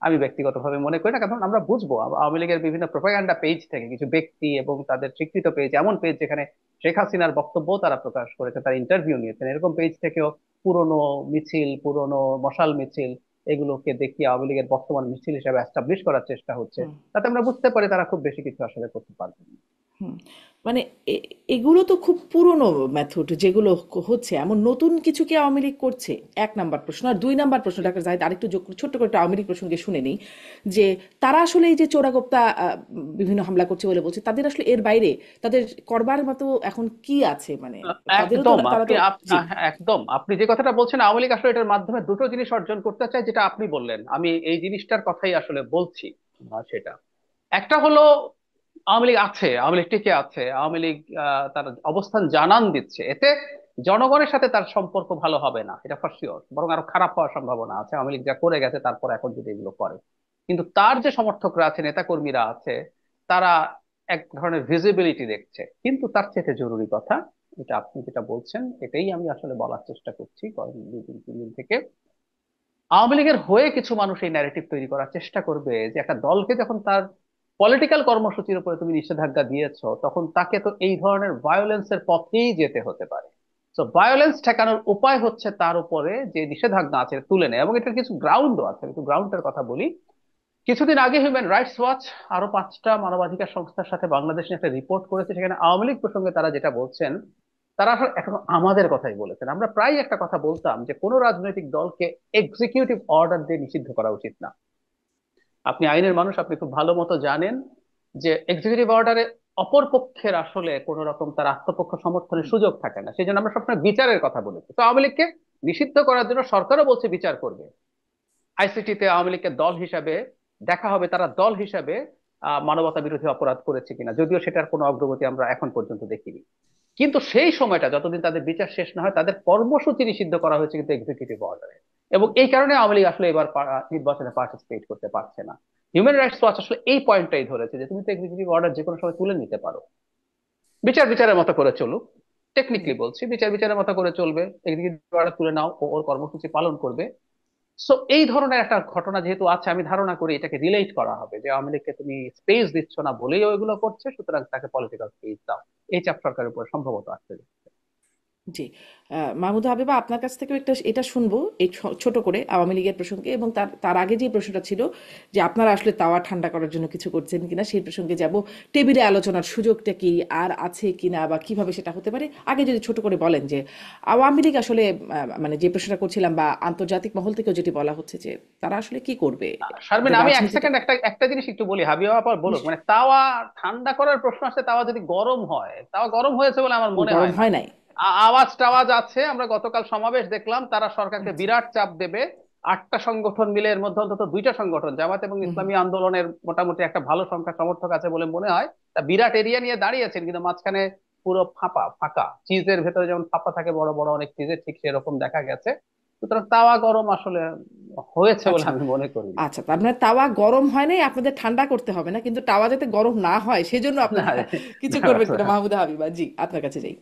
আমি ব্যক্তিগতভাবে মনে করি না, কারণ আমরা বুঝবো আওয়ামী লীগের বিভিন্ন প্রোপাগান্ডা পেজ থেকে কিছু ব্যক্তি এবং তাদের স্বীকৃত পেজ, এমন পেজ যেখানে শেখ হাসিনার বক্তব্য তারা প্রকাশ করেছে, তার ইন্টারভিউ নিয়েছেন, এরকম পেজ থেকেও পুরনো মিছিল, পুরনো মশাল মিছিল, এগুলোকে দেখিয়ে আওয়ামী লীগের বর্তমান মিছিল হিসেবে এস্টাবলিশ করার চেষ্টা হচ্ছে। হুম। তাতে আমরা বুঝতে পারি তারা খুব বেশি কিছু আসলে করতে পারবেন না। হুম। মানে এগুলো তো খুব পুরনো মেথড যেগুলো হচ্ছে, এমন নতুন কিছু কি আওয়ামী লীগ করছে? এক নাম্বার প্রশ্ন। আর দুই নাম্বার প্রশ্ন, ডাক্তার জাহিদ আরেকটু যোগ করে ছোট্ট করে একটা আওয়ামী লীগ প্রসঙ্গে শুনে নেই, যে তারা আসলে এই যে চোরাগোপ্তা বিভিন্ন হামলা করছে বলে বলছে, তাদের আসলে এর বাইরে তাদের করবার মতো এখন কি আছে? মানে তাদেরও তো, একদম তারা তো, জি। একদম আপনি যে কথাটা বলছেন, আওয়ামী লীগ আসলে এটার মাধ্যমে দুটো জিনিস অর্জন করতে চায়, যেটা আপনি বললেন, আমি এই জিনিসটার কথাই আসলে বলছি। সেটা একটা হলো, আওয়ামী লীগ আছে, আওয়ামী লীগ টিকে আছে, আওয়ামী লীগ তার অবস্থান জানান দিচ্ছে, এতে জনগণের সাথে তার সম্পর্ক ভালো হবে না, এটা ফর শিওর, বরং আরো খারাপ হওয়ার সম্ভাবনা আছে। আওয়ামী লীগ যা করে গেছে তারপর এখন যদি এগুলো করে, কিন্তু তার যে সমর্থকরা আছে, নেতা কর্মীরা আছে, তারা এক ধরনের ভিজিবিলিটি দেখছে। কিন্তু তার চেয়ে জরুরি কথা, এটা আপনি যেটা বলছেন, এটাই আমি আসলে বলার চেষ্টা করছি কয়েক দুই তিন তিন দিন থেকে। আওয়ামী লীগের হয়ে কিছু মানুষ এই ন্যারেটিভ তৈরি করার চেষ্টা করবে যে একটা দলকে যখন তার পলিটিক্যাল কর্মসূচির উপরে তুমি নিষেধাজ্ঞা দিয়েছো, তখন তাকে তো এই ধরনের ভায়োলেন্সের পথেই যেতে হতে পারে। তো ভায়োলেন্স ঠেকানোর উপায় হচ্ছে তার উপরে যে নিষেধাজ্ঞা আছে তুলে নেয়, এবং এটার কিছু গ্রাউন্ডও আছে, একটু গ্রাউন্ডের কথা বলি। কিছুদিন আগে হিউম্যান রাইটস ওয়াচ আরো 5টা মানবাধিকার সংস্থার সাথে বাংলাদেশ নিয়ে একটা রিপোর্ট করেছে, সেখানে আওয়ামী লীগ প্রসঙ্গে তারা যেটা বলছেন, তারা আসলে এখন আমাদের কথাই বলেছেন। আমরা প্রায় একটা কথা বলতাম যে কোনো রাজনৈতিক দলকে এক্সিকিউটিভ অর্ডার দিয়ে নিষিদ্ধ করা উচিত না। আপনি আইনের মানুষ, আপনি খুব ভালো মতো জানেন যে এক্সিকিউটিভ অর্ডারে অপর পক্ষের আসলে কোন রকম তার আত্মপক্ষ সমর্থনের সুযোগ থাকে না। সেই জন্য আমরা সবসময় বিচারের কথা বলেছি। তো আওয়ামী লীগকে নিষিদ্ধ করার জন্য সরকারও বলছে বিচার করবে, আইসিটিতে আওয়ামী লীগকে দল হিসাবে দেখা হবে, তারা দল হিসাবে মানবতা বিরোধী অপরাধ করেছে কিনা, যদিও সেটার কোনো অগ্রগতি আমরা এখন পর্যন্ত দেখিনি। কিন্তু সেই সময়টা যতদিন তাদের বিচার শেষ না হয়, তাদের কর্মসূচি নিষিদ্ধ করা হয়েছে কিন্তু এক্সিকিউটিভ অর্ডারে। এবং এই কারণে আওয়ামী লীগ আসলে এবার নির্বাচনে পার্টিসিপেট করতে পারছে না। হিউম্যান রাইটস ওয়াচ আসলে এই পয়েন্টটাই ধরেছে যে তুমি তো এক্সিকিউটিভ অর্ডার যে কোনো সময় তুলে নিতে পারো, বিচার বিচারের মতো করে চলুক। হুম। টেকনিক্যালি বলছি, বিচার বিচারের মতো করে চলবে, এক্সিকিউটিভ অর্ডার তুলে নাও, ও ওর কর্মসূচি পালন করবে। সো এই ধরনের একটা ঘটনা যেহেতু আছে, আমি ধারণা করি এটাকে রিলেট করা হবে যে আওয়ামী লীগকে তুমি স্পেস দিচ্ছ না বলেই ও এগুলো করছে, সুতরাং তাকে পলিটিক্যাল স্পেস দাও। এই চাপ সরকারের উপর সম্ভবত আসতে যাচ্ছে। জি। মাহমুদা হাবিবা, আপনার কাছ থেকেও একটা এটা শুনবো এই ছোট করে আওয়ামী লীগের প্রসঙ্গে, এবং তার তার আগে যে প্রশ্নটা ছিল যে আপনারা আসলে তাওয়া ঠান্ডা করার জন্য কিছু করছেন কিনা সেই প্রসঙ্গে যাব। টেবিলে আলোচনার সুযোগটা কি আর আছে কিনা, বা কিভাবে সেটা হতে পারে, আগে যদি ছোট করে বলেন যে আওয়ামী লীগ আসলে মানে যে প্রশ্নটা করছিলাম, বা আন্তর্জাতিক মহল থেকেও যেটি বলা হচ্ছে যে তারা আসলে কি করবে, শারমিন, তাদের আমি এক রাজনীতিটা। সেকেন্ড একটা একটা জিনিস একটু বলি, হাবিবা আপার বলুক। মানে তাওয়া ঠান্ডা করার প্রশ্ন আসছে, তাওয়া যদি গরম হয়, তাওয়া গরম হয়েছে বলে আমার ও, মনে গরম হয় না। হয় নাই? আওয়াজ টাওয়াজ আছে, আমরা গতকাল সমাবেশ দেখলাম, তারা সরকারকে আচ্ছা। বিরাট চাপ দেবে। 8টা সংগঠন মিলে, এর মধ্যে অন্তত 2টা সংগঠন, জামাত এবং হুম হুম। ইসলামী আন্দোলনের মোটামুটি একটা ভালো সংখ্যা সমর্থক আছে বলে মনে হয়, তা বিরাট এরিয়া নিয়ে দাঁড়িয়েছেন, কিন্তু মাঝখানে পুরো ফাঁপা ফাঁকা, চিজের ভেতরে যেমন ফাঁপা থাকে বড় বড় অনেক চিজের, ঠিক সেরকম দেখা গেছে। সুতরাং তাওয়া গরম আসলে হয়েছে বলে আচ্ছা। আমি মনে করি না। আচ্ছা, তার মানে তাওয়া গরম হয় নাই, আপনাদের ঠান্ডা করতে হবে না, কিন্তু তাওয়া যাতে গরম না হয় সেজন্য না, আপনারা কিছু না, করবেন কিনা, না। মাহমুদা হাবিবা। জি, আপনার কাছে যাই।